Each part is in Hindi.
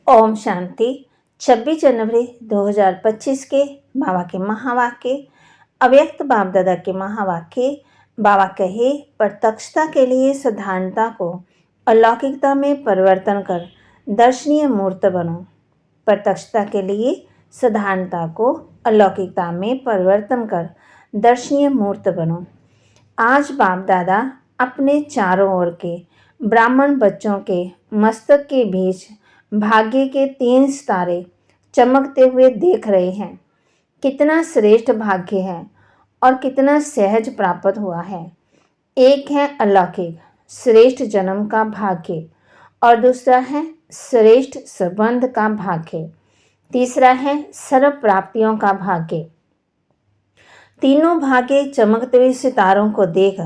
ओम शांति। 26 जनवरी 2025 के बाबा के महावाक्य। अव्यक्त बाप दादा के महावाक्य। बाबा कहे, प्रत्यक्षता के लिए साधारणता को अलौकिकता में परिवर्तन कर दर्शनीय मूर्त बनो। प्रत्यक्षता के लिए साधारणता को अलौकिकता में परिवर्तन कर दर्शनीय मूर्त बनो। आज बाप दादा अपने चारों ओर के ब्राह्मण बच्चों के मस्तक के बीच भाग्य के 3 सितारे चमकते हुए देख रहे हैं। कितना श्रेष्ठ भाग्य है और कितना सहज प्राप्त हुआ है। एक है अलौकिक श्रेष्ठ जन्म का भाग्य और दूसरा है श्रेष्ठ संबंध का भाग्य, तीसरा है सर्व प्राप्तियों का भाग्य। तीनों भाग्य चमकते हुए सितारों को देख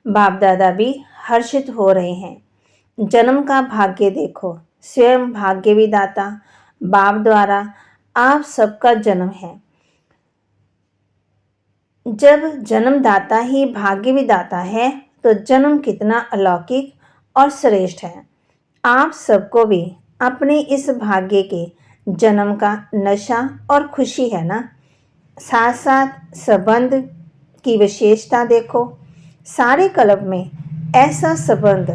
बाप दादा भी हर्षित हो रहे हैं। जन्म का भाग्य देखो, स्वयं भाग्य विदाता बाप द्वारा आप सबका जन्म है। जब जन्मदाता ही भाग्य विदाता है तो जन्म कितना अलौकिक और श्रेष्ठ है। आप सबको भी अपने इस भाग्य के जन्म का नशा और खुशी है ना। साथ साथ संबंध की विशेषता देखो। सारे कल्प में ऐसा संबंध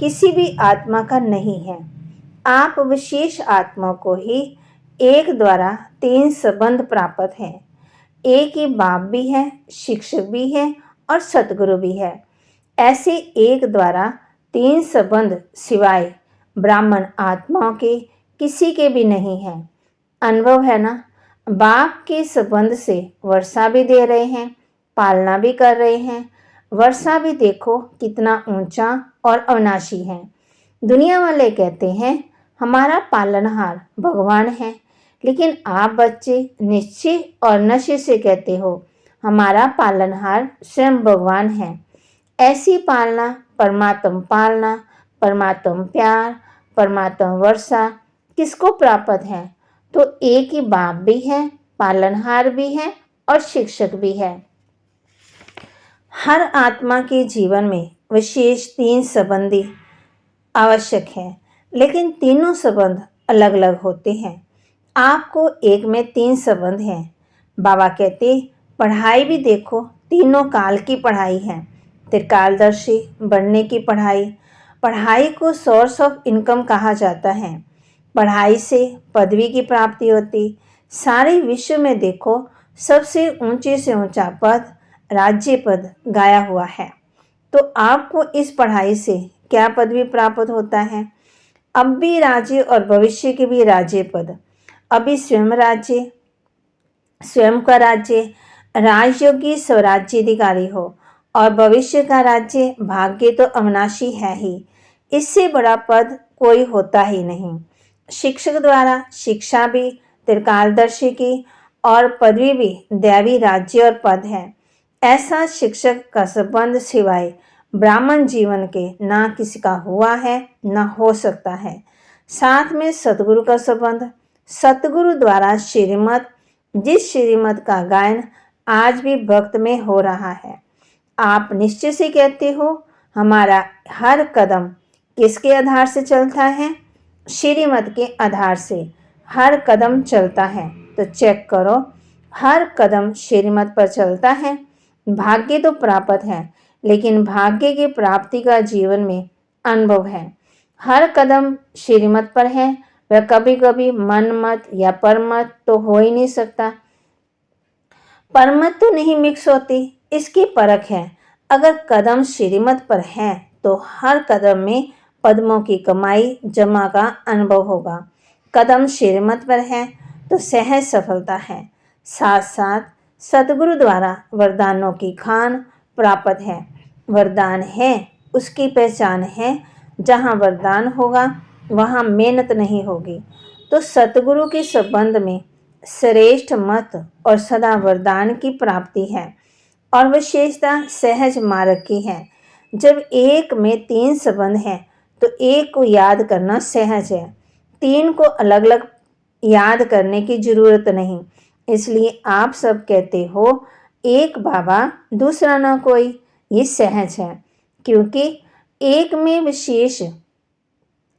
किसी भी आत्मा का नहीं है। आप विशेष आत्मा को ही एक द्वारा 3 संबंध प्राप्त हैं। एक ही बाप भी है, शिक्षक भी है और सतगुरु भी है। ऐसे एक द्वारा 3 संबंध सिवाय ब्राह्मण आत्माओं के किसी के भी नहीं है। अनुभव है ना। बाप के संबंध से वर्षा भी दे रहे हैं, पालना भी कर रहे हैं। वर्षा भी देखो कितना ऊंचा और अविनाशी है। दुनिया वाले कहते हैं हमारा पालनहार भगवान है, लेकिन आप बच्चे निश्चय और नशे से कहते हो हमारा पालनहार स्वयं भगवान है। ऐसी पालना, परमात्म पालना, परमात्म प्यार, परमात्म वर्षा किसको प्राप्त है? तो एक ही बाप भी है, पालनहार भी है और शिक्षक भी है। हर आत्मा के जीवन में विशेष 3 संबंधी आवश्यक है, लेकिन तीनों संबंध अलग अलग होते हैं। आपको एक में 3 संबंध हैं। बाबा कहते पढ़ाई भी देखो, तीनों काल की पढ़ाई है। त्रिकालदर्शी बनने की पढ़ाई। पढ़ाई को सोर्स ऑफ इनकम कहा जाता है। पढ़ाई से पदवी की प्राप्ति होती। सारे विश्व में देखो सबसे ऊंचे से ऊंचा पद राज्य पद गाया हुआ है। तो आपको इस पढ़ाई से क्या पदवी प्राप्त होता है? अब भी राज्य और भविष्य के भी राज्य पद। अभी स्वयं राज्य, स्वयं का राज्य राजयोगी स्वराज्याधिकारी हो और भविष्य का राज्य भाग्य तो अविनाशी है ही। इससे बड़ा पद कोई होता ही नहीं। शिक्षक द्वारा शिक्षा भी त्रिकालदर्शी की और पदवी भी दैवी राज्य और पद है। ऐसा शिक्षक का संबंध सिवाय ब्राह्मण जीवन के ना किसी का हुआ है ना हो सकता है। साथ में सतगुरु का संबंध। सतगुरु द्वारा श्रीमत, जिस श्रीमत का गायन आज भी भक्त में हो रहा है। आप निश्चय से कहते हो हमारा हर कदम किसके आधार से चलता है? श्रीमत के आधार से हर कदम चलता है। तो चेक करो, हर कदम श्रीमत पर चलता है। भाग्य तो प्राप्त है, लेकिन भाग्य की प्राप्ति का जीवन में अनुभव है। हर कदम श्रीमत पर है, वह कभी कभी मन मत या परमत तो हो ही नहीं सकता। परमत तो नहीं मिक्स होती, इसकी परख है। अगर कदम श्रीमत पर है तो हर कदम में पद्मों की कमाई जमा का अनुभव होगा। कदम श्रीमत पर है तो सहज सफलता है। साथ साथ सतगुरु द्वारा वरदानों की खान प्राप्त है। वरदान है उसकी पहचान है। जहाँ वरदान होगा वहाँ मेहनत नहीं होगी। तो सतगुरु के संबंध में श्रेष्ठ मत और सदा वरदान की प्राप्ति है और विशेषता सहज मार्ग की है। जब एक में 3 संबंध हैं तो एक को याद करना सहज है। 3 को अलग अलग याद करने की जरूरत नहीं। इसलिए आप सब कहते हो एक बाबा दूसरा ना कोई। ये सहज है क्योंकि एक में विशेष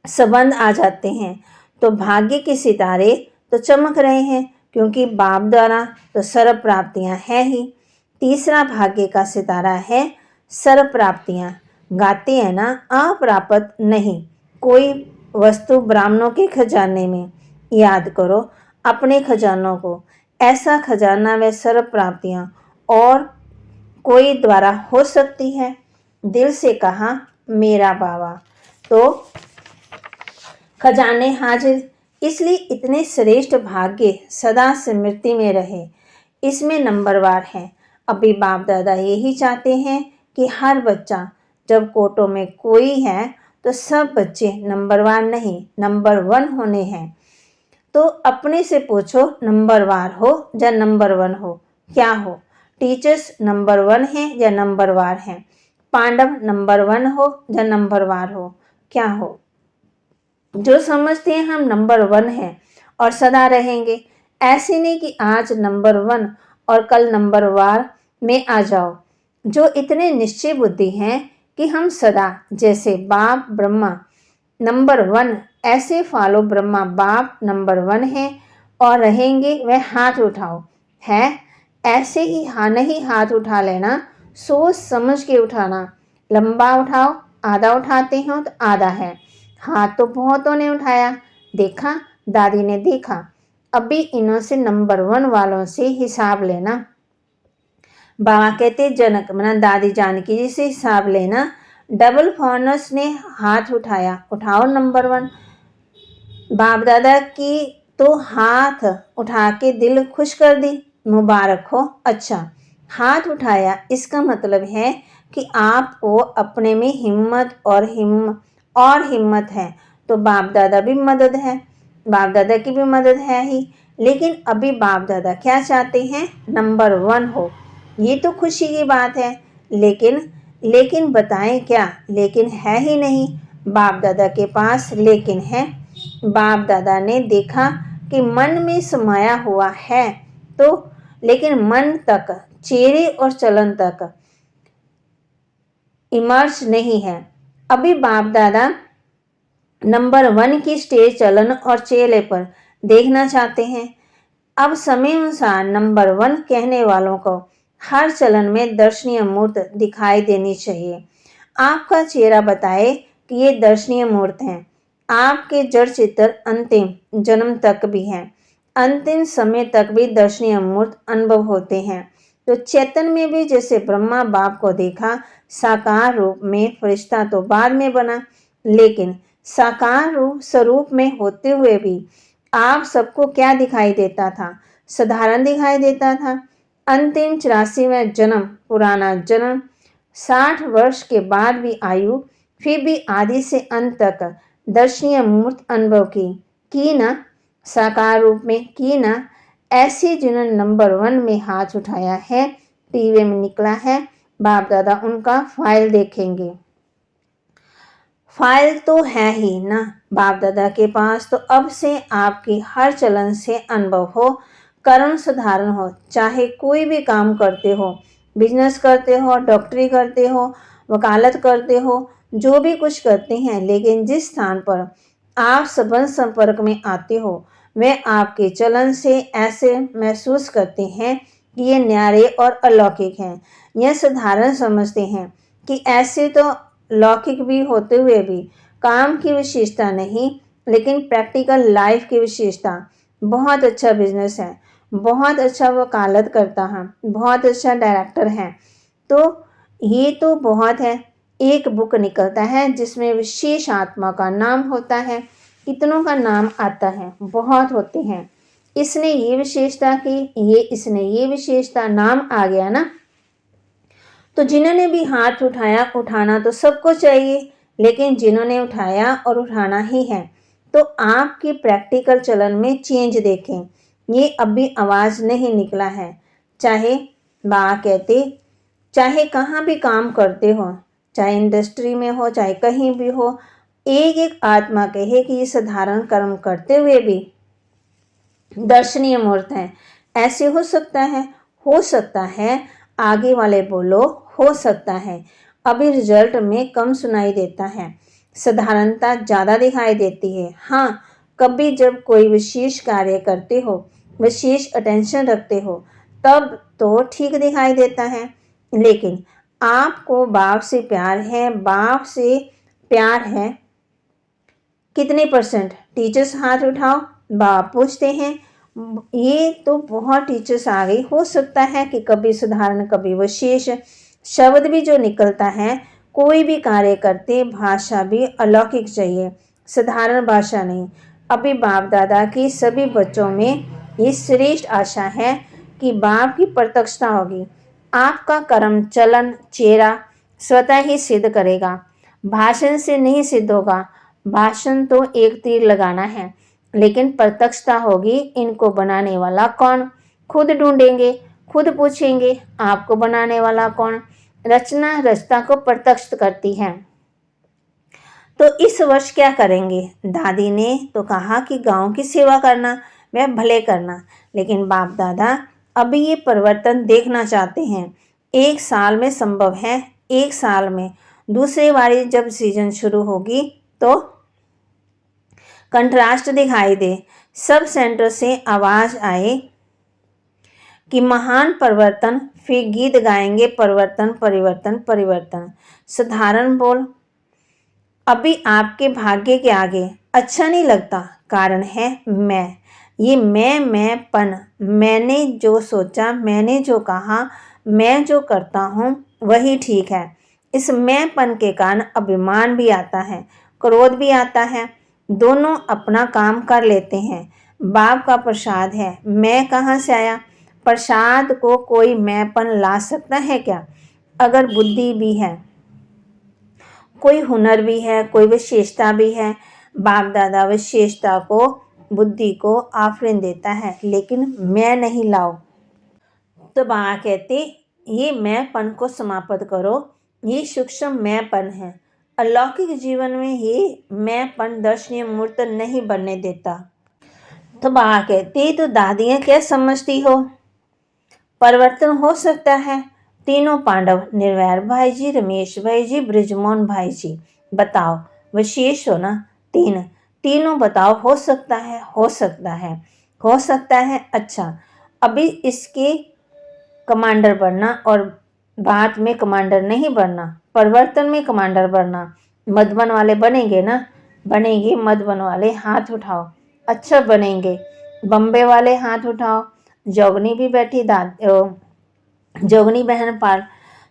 संबंध आ जाते हैं तो भाग्य के सितारे तो चमक रहे हैं, क्योंकि बाप द्वारा तो सर्व प्राप्तियां हैं ही। तीसरा भाग्य का सितारा है सर्व प्राप्तियां। गाते हैं ना, अप्राप्त नहीं कोई वस्तु ब्राह्मणों के खजाने में। याद करो अपने खजानों को, ऐसा खजाना व सर्व प्राप्तियां और कोई द्वारा हो सकती है। दिल से कहा मेरा बाबा, तो खजाने हाजिर। इसलिए इतने श्रेष्ठ भाग्य सदा स्मृति में रहे। इसमें नंबरवार है। अभी बाप दादा यही चाहते हैं कि हर बच्चा, जब कोटों में कोई है तो सब बच्चे नंबरवार नहीं नंबर 1 होने हैं। तो अपने से पूछो, नंबरवार हो या नंबर 1 हो, क्या हो? टीचर्स नंबर 1 हैं या नंबरवार हैं? पांडव नंबर 1 हो या नंबरवार हो, क्या हो? जो समझते हैं हम नंबर 1 हैं और सदा रहेंगे। ऐसे नहीं कि आज नंबर 1 और कल नंबरवार में आ जाओ। जो इतने निश्चय बुद्धि हैं कि हम सदा, जैसे बाप ब्रह्मा नंबर 1, ऐसे फॉलो ब्रह्मा बाप नंबर 1 हैं और रहेंगे। वह हाथ उठाओ है, ऐसे ही नहीं हाथ उठा लेना, सोच समझ के उठाना। लंबा उठाओ, आधा उठाते हो तो आधा है। हाथ तो बहुतों ने उठाया, देखा, दादी ने देखा। अभी इन्हों से नंबर 1 वालों से हिसाब लेना। बाबा कहते जनक मना दादी जानकी जी से हिसाब लेना। डबल फॉर्नर्स ने हाथ उठाया, उठाओ नंबर 1। बाप दादा की तो हाथ उठा के दिल खुश कर दी, मुबारक हो। अच्छा, हाथ उठाया इसका मतलब है कि आपको अपने में हिम्मत और हिम्मत है। तो बाप दादा भी मदद है, बाप दादा की भी मदद है ही। लेकिन अभी बाप दादा क्या चाहते हैं? नंबर 1 हो। ये तो खुशी की बात है। लेकिन बताएं क्या? लेकिन है ही नहीं। बाप दादा के पास लेकिन है। बाप दादा ने देखा कि मन में समाया हुआ है, तो लेकिन मन तक, चेहरे और चलन तक इमर्ज नहीं है। अभी बाप दादा नंबर 1 की स्टेज चलन और चेहरे पर देखना चाहते हैं। अब समय अनुसार नंबर 1 कहने वालों को हर चलन में दर्शनीय मूर्त दिखाई देनी चाहिए। आपका चेहरा बताए कि ये दर्शनीय मूर्त हैं। आपके जड़ चित्र अंतिम जन्म तक भी हैं, अंतिम समय तक भी दर्शनीय मूर्त अनुभव होते हैं। तो चेतन में भी जैसे ब्रह्मा बाप को देखा साकार रूप में, फरिश्ता तो बाद में बना, लेकिन साकार रूप स्वरूप में होते हुए भी आप सबको क्या दिखाई देता था? साधारण दिखाई देता था। अंतिम 84वां जन्म, पुराना जन्म, 60 वर्ष के बाद भी आयु, फिर भी आदि से अंत तक दर्शनीय मूर्त अनुभव की ना, साकार रूप में की ना। ऐसे जिन्होंने नंबर 1 में हाथ उठाया है, टीवी में निकला है, बाप दादा उनका फाइल देखेंगे। फाइल तो है ही ना बाप दादा के पास। तो अब से आपकी हर चलन से अनुभव हो, कर्म साधारण हो। चाहे कोई भी काम करते हो, बिजनेस करते हो, डॉक्टरी करते हो, वकालत करते हो, जो भी कुछ करते हैं, लेकिन जिस स्थान पर आप संबंध संपर्क में आते हो, वे आपके चलन से ऐसे महसूस करते हैं कि ये न्यारे और अलौकिक हैं। यह साधारण समझते हैं कि ऐसे तो लौकिक भी होते हुए भी काम की विशेषता नहीं, लेकिन प्रैक्टिकल लाइफ की विशेषता। बहुत अच्छा बिजनेस है, बहुत अच्छा वकालत करता है, बहुत अच्छा डायरेक्टर है, तो ये तो बहुत है। एक बुक निकलता है जिसमें विशेष आत्मा का नाम होता है, कितनों का नाम आता है, बहुत होते हैं। इसने ये विशेषता की, इसने ये विशेषता, नाम आ गया ना। तो जिन्होंने भी हाथ उठाया, उठाना तो सबको चाहिए, लेकिन जिन्होंने उठाया और उठाना ही है, तो आपकी प्रैक्टिकल चलन में चेंज देखें। ये अभी आवाज़ नहीं निकला है। चाहे बा कहते, चाहे कहाँ भी काम करते हो, चाहे इंडस्ट्री में हो, चाहे कहीं भी हो, एक एक आत्मा कहे कि ये साधारण कर्म करते हुए भी दर्शनीय मूर्त हैं। ऐसे हो सकता है, हो सकता है। आगे वाले बोलो हो सकता है। अभी रिजल्ट में कम सुनाई देता है, साधारणता ज़्यादा दिखाई देती है। हाँ, कभी जब कोई विशेष कार्य करते हो, विशेष अटेंशन रखते हो, तब तो ठीक दिखाई देता है। लेकिन आपको बाप से प्यार है, बाप से प्यार है कितने परसेंट? टीचर्स हाथ उठाओ। बाप पूछते हैं। ये तो बहुत टीचर्स आ गई। हो सकता है कि कभी साधारण, कभी विशेष शब्द भी जो निकलता है, कोई भी कार्य करते भाषा भी अलौकिक चाहिए, साधारण भाषा नहीं। अभी बाप दादा की सभी बच्चों में ये श्रेष्ठ आशा है कि बाप की प्रत्यक्षता होगी। आपका कर्म, चलन, चेहरा स्वतः ही सिद्ध करेगा, भाषण से नहीं सिद्ध होगा। भाषण तो एक तीर लगाना है, लेकिन प्रत्यक्षता होगी। इनको बनाने वाला कौन? खुद ढूंढेंगे, खुद पूछेंगे, आपको बनाने वाला कौन? रचना रचता को प्रत्यक्ष करती है। तो इस वर्ष क्या करेंगे? दादी ने तो कहा कि गांव की सेवा करना, वह भले करना। लेकिन बाप दादा अभी ये परिवर्तन देखना चाहते हैं। 1 साल में संभव है, 1 साल में। दूसरी बारी जब सीजन शुरू होगी तो कंट्रास्ट दिखाई दे, सब सेंटर से आवाज आए कि महान परिवर्तन, फिर गीत गाएंगे परिवर्तन परिवर्तन परिवर्तन। साधारण बोल अभी आपके भाग्य के आगे अच्छा नहीं लगता। कारण है मैं। ये मैंपन, मैंने जो सोचा, मैंने जो कहा, मैं जो करता हूँ वही ठीक है। इस मैंपन के कारण अभिमान भी आता है, क्रोध भी आता है। दोनों अपना काम कर लेते हैं। बाप का प्रसाद है, मैं कहाँ से आया? प्रसाद को कोई मैंपन ला सकता है क्या? अगर बुद्धि भी है, कोई हुनर भी है, कोई विशेषता भी है, बाप दादा विशेषता को, बुद्धि को आफरीन देता है, लेकिन मैं नहीं लाओ। तो बाबा कहते ये मैंपन को समाप्त करो। ये सूक्ष्म मैंपन है। अलौकिक जीवन में ये मैंपन दर्शनीय मूर्त नहीं बनने देता। तो बाबा कहते तो दादियाँ क्या समझती हो? परिवर्तन हो सकता है। तीनों पांडव, निर्वैर भाई जी, रमेश भाई जी, ब्रिजमोहन भाई जी, बताओ विशेष हो ना? तीनों बताओ। हो सकता है, हो सकता है, हो सकता है। अच्छा, अभी इसके कमांडर बनना और बात में कमांडर नहीं बनना, परिवर्तन में कमांडर बनना। मधुबन वाले बनेंगे ना? बनेंगे। मधुबन वाले हाथ उठाओ। अच्छा बनेंगे। बम्बे वाले हाथ उठाओ। जोगनी भी बैठी, जोगनी बहन पाल।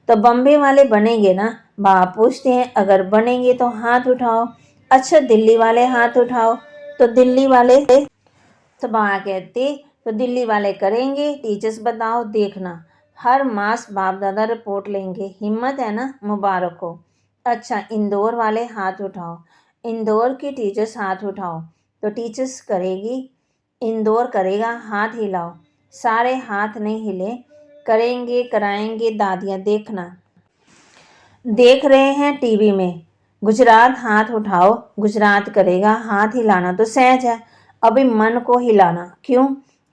तो बम्बे वाले बनेंगे ना? बाप पूछते हैं अगर बनेंगे तो हाथ उठाओ। अच्छा, दिल्ली वाले हाथ उठाओ। तो दिल्ली वाले, तो बाबा कहते तो दिल्ली वाले करेंगे। टीचर्स बताओ, देखना हर मास बाप दादा रिपोर्ट लेंगे। हिम्मत है ना? मुबारक हो। अच्छा, इंदौर वाले हाथ उठाओ। इंदौर की टीचर्स हाथ उठाओ। तो टीचर्स करेगी, इंदौर करेगा, हाथ हिलाओ। सारे हाथ नहीं हिले, करेंगे, कराएंगे दादियाँ, देखना। देख रहे हैं टीवी में। गुजरात हाथ उठाओ। गुजरात करेगा, हाथ हिलाना तो सहज है। अभी मन को हिलाना। क्यों?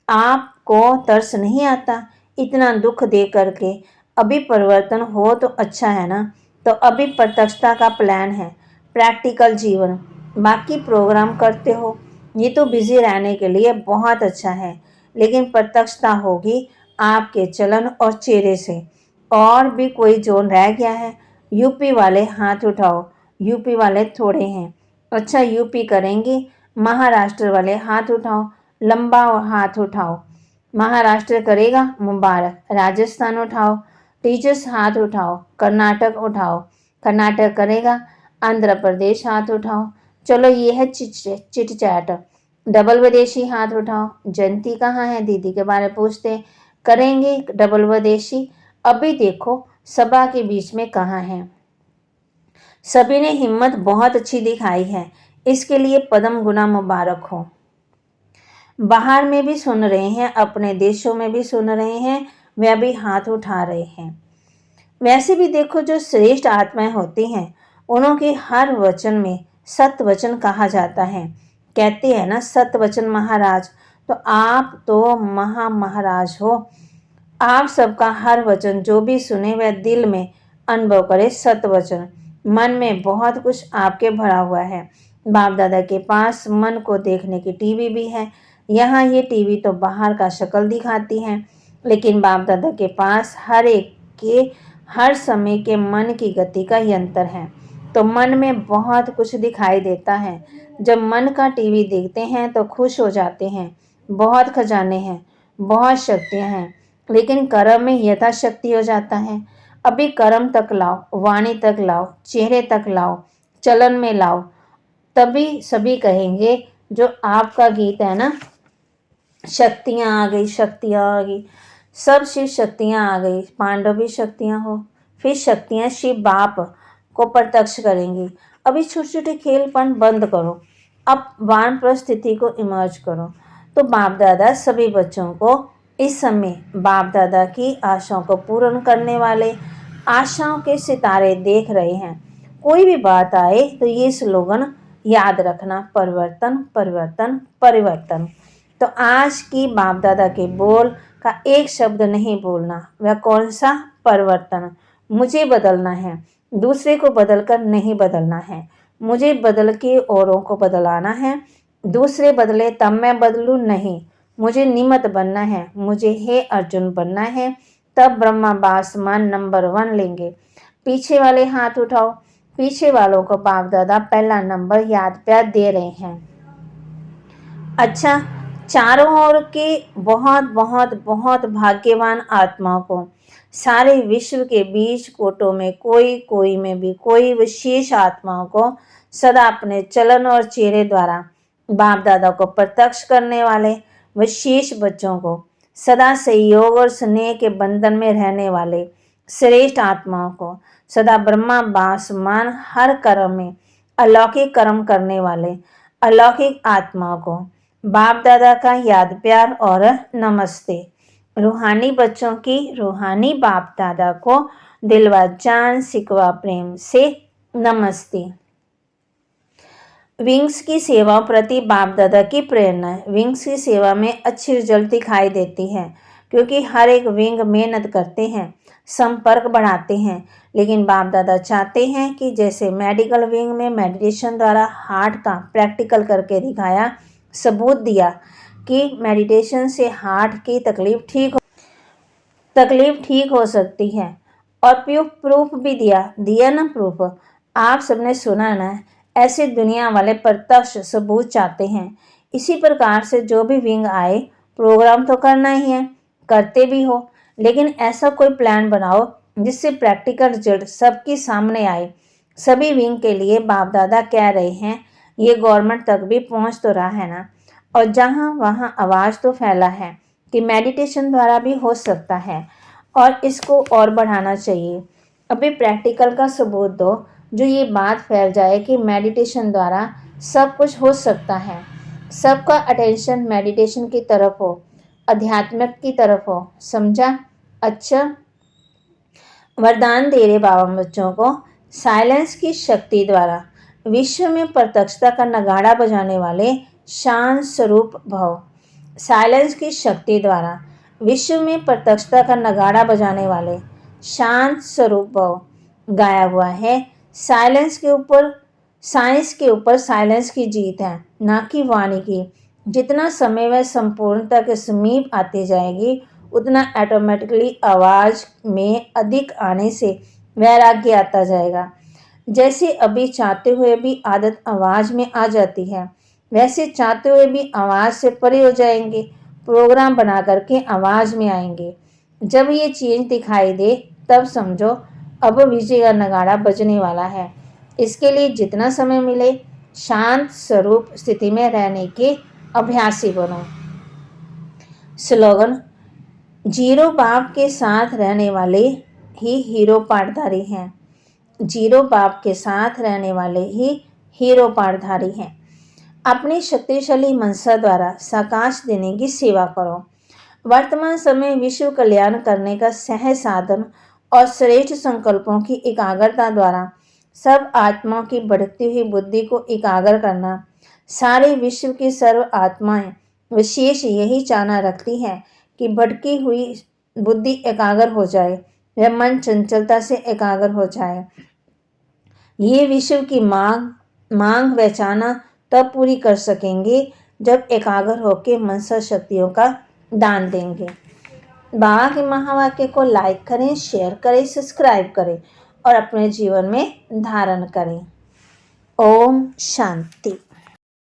आपको तरस नहीं आता इतना दुख दे करके? अभी परिवर्तन हो तो अच्छा है ना? तो अभी प्रत्यक्षता का प्लान है, प्रैक्टिकल जीवन। बाकी प्रोग्राम करते हो, ये तो बिजी रहने के लिए बहुत अच्छा है, लेकिन प्रत्यक्षता होगी आपके चलन और चेहरे से। और भी कोई जोन रह गया है? यूपी वाले हाथ उठाओ। यूपी वाले थोड़े हैं। अच्छा, यूपी करेंगे। महाराष्ट्र वाले हाथ उठाओ, लंबा हाथ उठाओ। महाराष्ट्र करेगा, मुबारक। राजस्थान उठाओ। टीचर्स हाथ उठाओ। कर्नाटक उठाओ। कर्नाटक करेगा। आंध्र प्रदेश हाथ उठाओ। चलो, ये है चिट चैट। डबल विदेशी हाथ उठाओ। जयंती कहाँ है? दीदी के बारे में पूछते। करेंगे डबल विदेशी। अभी देखो सभा के बीच में कहाँ है? सभी ने हिम्मत बहुत अच्छी दिखाई है, इसके लिए पद्म गुना मुबारक हो। बाहर में भी सुन रहे हैं, अपने देशों में भी सुन रहे हैं, वह भी हाथ उठा रहे हैं। वैसे भी देखो, जो श्रेष्ठ आत्माएं होती हैं उनके हर वचन में सत्य वचन कहा जाता है। कहते हैं ना, सत्य वचन महाराज। तो आप तो महाराज हो। आप सबका हर वचन जो भी सुने वह दिल में अनुभव करे। सत्य वचन मन में बहुत कुछ आपके भरा हुआ है। बाप दादा के पास मन को देखने की टीवी भी है। यहाँ ये टीवी तो बाहर का शक्ल दिखाती है, लेकिन बाप दादा के पास हर एक के हर समय के मन की गति का यंत्र है। तो मन में बहुत कुछ दिखाई देता है। जब मन का टीवी देखते हैं तो खुश हो जाते हैं। बहुत खजाने हैं, बहुत शक्तियाँ हैं, लेकिन कर्म में यथाशक्ति हो जाता है। अभी कर्म तक लाओ, वाणी तक लाओ, चेहरे तक लाओ, चलन में लाओ, तभी सभी कहेंगे जो आपका गीत है ना, शक्तियाँ आ गई, शक्तियाँ आ गई, सब शिव शक्तियाँ आ गई। पांडव भी शक्तियाँ हो, फिर शक्तियाँ शिव बाप को प्रत्यक्ष करेंगी। अभी छोटे छोटे खेलपन बंद करो, अब वानप्रस्थ स्थिति को इमर्ज करो। तो बाप दादा सभी बच्चों को इस समय बाप दादा की आशाओं को पूर्ण करने वाले आशाओं के सितारे देख रहे हैं। कोई भी बात आए तो ये स्लोगन याद रखना, परिवर्तन परिवर्तन परिवर्तन। तो आज की बाप दादा के बोल का एक शब्द नहीं बोलना। वह कौन सा? परिवर्तन। मुझे बदलना है, दूसरे को बदलकर नहीं बदलना है। मुझे बदल के औरों को बदलाना है। दूसरे बदले तब मैं बदलूं नहीं। मुझे निमित्त बनना है, मुझे हे अर्जुन बनना है, तब ब्रह्मा बासमान नंबर 1 लेंगे। पीछे वाले हाथ उठाओ। पीछे वालों को बाप दादा पहला नंबर याद प्यार दे रहे हैं। अच्छा, चारों ओर के बहुत बहुत बहुत भाग्यवान आत्माओं को, सारे विश्व के बीच कोटों में कोई कोई में भी कोई विशेष आत्माओं को सदा अपने चलन और चेहरे द्वारा बाप दादा को प्रत्यक्ष करने वाले विशेष बच्चों को, सदा सहयोग और स्नेह के बंधन में रहने वाले श्रेष्ठ आत्माओं को, सदा ब्रह्मा बासमान हर कर्म में अलौकिक कर्म करने वाले अलौकिक आत्माओं को बाप दादा का याद प्यार और नमस्ते। रूहानी बच्चों की रूहानी बाप दादा को दिलवा जान सिकवा प्रेम से नमस्ते। विंग्स की सेवा प्रति बाप दादा की प्रेरणा है। विंग्स की सेवा में अच्छी रिजल्ट दिखाई देती है, क्योंकि हर एक विंग मेहनत करते हैं, संपर्क बढ़ाते हैं, लेकिन बाप दादा चाहते हैं कि जैसे मेडिकल विंग में मेडिटेशन द्वारा हार्ट का प्रैक्टिकल करके दिखाया, सबूत दिया कि मेडिटेशन से हार्ट की तकलीफ ठीक हो सकती है, और प्रूफ भी दिया ना प्रूफ। आप सबने सुना ना, ऐसे दुनिया वाले प्रत्यक्ष सबूत चाहते हैं। इसी प्रकार से जो भी विंग आए, प्रोग्राम तो करना ही है, करते भी हो, लेकिन ऐसा कोई प्लान बनाओ जिससे प्रैक्टिकल रिजल्ट सबके सामने आए। सभी विंग के लिए बाप दादा कह रहे हैं, ये गवर्नमेंट तक भी पहुंच तो रहा है ना, और जहां वहां आवाज़ तो फैला है कि मेडिटेशन द्वारा भी हो सकता है, और इसको और बढ़ाना चाहिए। अभी प्रैक्टिकल का सबूत दो जो ये बात फैल जाए कि मेडिटेशन द्वारा सब कुछ हो सकता है। सबका अटेंशन मेडिटेशन की तरफ हो, अध्यात्म की तरफ हो, समझा? अच्छा, वरदान दे रहे बाबा बच्चों को, साइलेंस की शक्ति द्वारा विश्व में प्रत्यक्षता का नगाड़ा बजाने वाले शांत स्वरूप भव। साइलेंस की शक्ति द्वारा विश्व में प्रत्यक्षता का नगाड़ा बजाने वाले शांत स्वरूप भव गाया हुआ है। साइलेंस के ऊपर साइंस के ऊपर साइलेंस की जीत है, ना कि वाणी की। जितना समय वह संपूर्णता के समीप आती जाएगी, उतना ऑटोमेटिकली आवाज़ में अधिक आने से वैराग्य आता जाएगा। जैसे अभी चाहते हुए भी आदत आवाज़ में आ जाती है, वैसे चाहते हुए भी आवाज़ से परे हो जाएंगे, प्रोग्राम बना करके आवाज़ में आएंगे। जब ये चेंज दिखाई दे, तब समझो अब विजय का नगाड़ा बजने वाला है। इसके लिए जितना समय मिले, शांत स्वरूप स्थिति में रहने के अभ्यासी बनो। स्लोगन: जीरो बाप के साथ रहने वाले ही हीरो पाठधारी हैं। जीरो बाप के साथ रहने वाले ही हीरो पाठधारी हैं। अपनी शक्तिशाली मनसा द्वारा साकाश देने की सेवा करो। वर्तमान समय विश्व कल्याण करने का सहज साधन और श्रेष्ठ संकल्पों की एकाग्रता द्वारा सब आत्माओं की बढ़ती हुई बुद्धि को एकाग्र करना। सारे विश्व की सर्व आत्माएं विशेष यही चाहना रखती हैं कि भटकी हुई बुद्धि एकाग्र हो जाए, वह मन चंचलता से एकाग्र हो जाए। ये विश्व की मांग मांग व चाहना तब पूरी कर सकेंगे जब एकाग्र होकर मनसा शक्तियों का दान देंगे। बाबा के महावाक्य को लाइक करें, शेयर करें, सब्सक्राइब करें और अपने जीवन में धारण करें। ओम शांति।